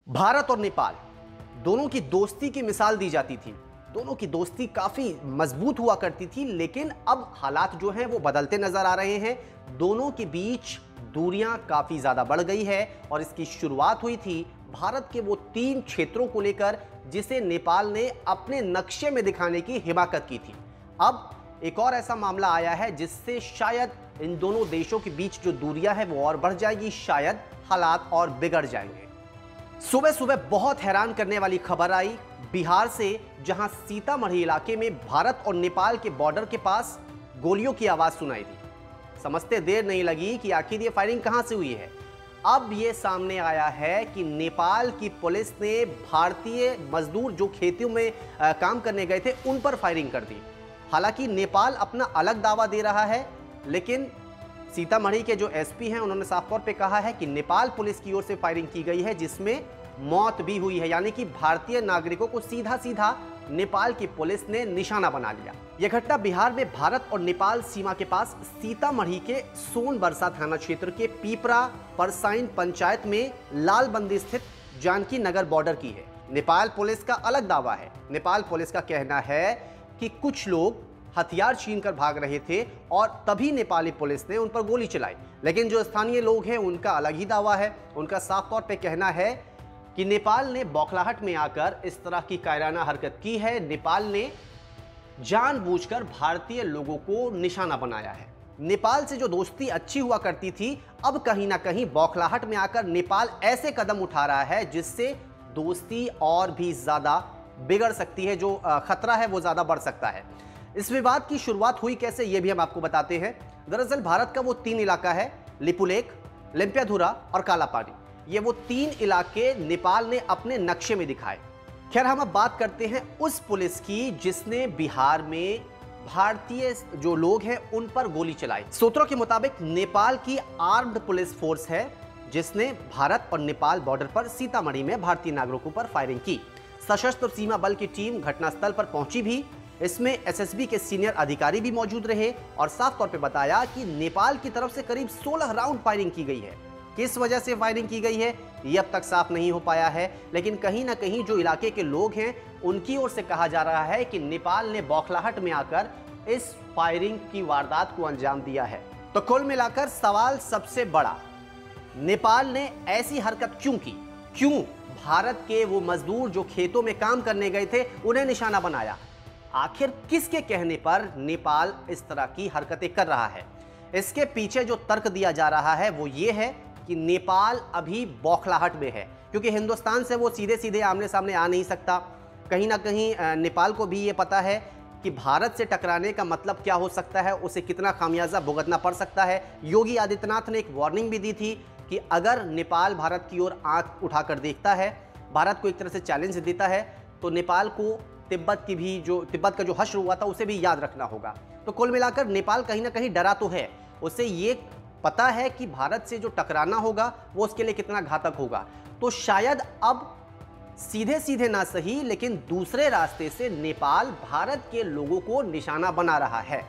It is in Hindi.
भारत और नेपाल दोनों की दोस्ती की मिसाल दी जाती थी। दोनों की दोस्ती काफी मजबूत हुआ करती थी, लेकिन अब हालात जो हैं वो बदलते नजर आ रहे हैं। दोनों के बीच दूरियां काफी ज्यादा बढ़ गई है और इसकी शुरुआत हुई थी भारत के वो 3 क्षेत्रों को लेकर जिसे नेपाल ने अपने नक्शे में दिखाने की हिमाकत की थी। अब एक और ऐसा मामला आया है जिससे शायद इन दोनों देशों के बीच जो दूरियां हैं वो और बढ़ जाएगी, शायद हालात और बिगड़ जाएंगे। सुबह सुबह बहुत हैरान करने वाली खबर आई बिहार से, जहां सीतामढ़ी इलाके में भारत और नेपाल के बॉर्डर के पास गोलियों की आवाज सुनाई दी। समझते देर नहीं लगी कि आखिर ये फायरिंग कहां से हुई है। अब ये सामने आया है कि नेपाल की पुलिस ने भारतीय मजदूर जो खेतों में काम करने गए थे उन पर फायरिंग कर दी। हालांकि नेपाल अपना अलग दावा दे रहा है, लेकिन सीतामढ़ी के जो एसपी हैं उन्होंने साफ तौर पे कहा है कि नेपाल पुलिस की ओर से फायरिंग की गई है जिसमें मौत भी हुई है, यानी कि भारतीय नागरिकों को सीधा सीधा नेपाल की पुलिस ने निशाना बना लिया। यह घटना बिहार में भारत और नेपाल सीमा के पास सीतामढ़ी के सोनबरसा थाना क्षेत्र के पीपरा परसाइन पंचायत में लालबंदी स्थित जानकी नगर बॉर्डर की है। नेपाल पुलिस का अलग दावा है। नेपाल पुलिस का कहना है कि कुछ लोग हथियार छीनकर भाग रहे थे और तभी नेपाली पुलिस ने उन पर गोली चलाई, लेकिन जो स्थानीय लोग हैं उनका अलग ही दावा है। उनका साफ तौर पे कहना है कि नेपाल ने बौखलाहट में आकर इस तरह की कायराना हरकत की है। नेपाल ने जानबूझकर भारतीय लोगों को निशाना बनाया है। नेपाल से जो दोस्ती अच्छी हुआ करती थी, अब कहीं ना कहीं बौखलाहट में आकर नेपाल ऐसे कदम उठा रहा है जिससे दोस्ती और भी ज्यादा बिगड़ सकती है, जो खतरा है वो ज्यादा बढ़ सकता है। इस विवाद की शुरुआत हुई कैसे, ये भी हम आपको बताते हैं। दरअसल भारत का वो 3 इलाका है, लिपुलेख, लिम्पियाधुरा और कालापानी। ये वो 3 इलाके नेपाल ने अपने नक्शे में दिखाए। खैर, हम अब बात करते हैं उस पुलिस की जिसने बिहार में भारतीय जो लोग हैं उन पर गोली चलाई। सूत्रों के मुताबिक नेपाल की आर्म्ड पुलिस फोर्स है जिसने भारत और नेपाल बॉर्डर पर सीतामढ़ी में भारतीय नागरिकों पर फायरिंग की। सशस्त्र सीमा बल की टीम घटनास्थल पर पहुंची भी। इसमें एसएसबी के सीनियर अधिकारी भी मौजूद रहे और साफ तौर पे बताया कि नेपाल की तरफ से करीब 16 राउंड फायरिंग की गई है। किस वजह से फायरिंग की गई है ये अब तक साफ नहीं हो पाया है, लेकिन कहीं ना कहीं जो इलाके के लोग हैं उनकी ओर से कहा जा रहा है कि नेपाल ने बौखलाहट में आकर इस फायरिंग की वारदात को अंजाम दिया है। तो कुल मिलाकर सवाल सबसे बड़ा, नेपाल ने ऐसी हरकत क्यों की? क्यों भारत के वो मजदूर जो खेतों में काम करने गए थे उन्हें निशाना बनाया? आखिर किसके कहने पर नेपाल इस तरह की हरकतें कर रहा है? इसके पीछे जो तर्क दिया जा रहा है वो ये है कि नेपाल अभी बौखलाहट में है, क्योंकि हिंदुस्तान से वो सीधे सीधे आमने सामने आ नहीं सकता। कहीं ना कहीं नेपाल को भी ये पता है कि भारत से टकराने का मतलब क्या हो सकता है, उसे कितना खामियाजा भुगतना पड़ सकता है। योगी आदित्यनाथ ने एक वार्निंग भी दी थी कि अगर नेपाल भारत की ओर आंख उठाकर देखता है, भारत को एक तरह से चैलेंज देता है, तो नेपाल को तिब्बत का जो हश्र हुआ था उसे भी याद रखना होगा। तो कुल मिलाकर नेपाल कहीं ना कहीं डरा तो है, उसे ये पता है कि भारत से जो टकराना होगा वो उसके लिए कितना घातक होगा। तो शायद अब सीधे सीधे ना सही, लेकिन दूसरे रास्ते से नेपाल भारत के लोगों को निशाना बना रहा है।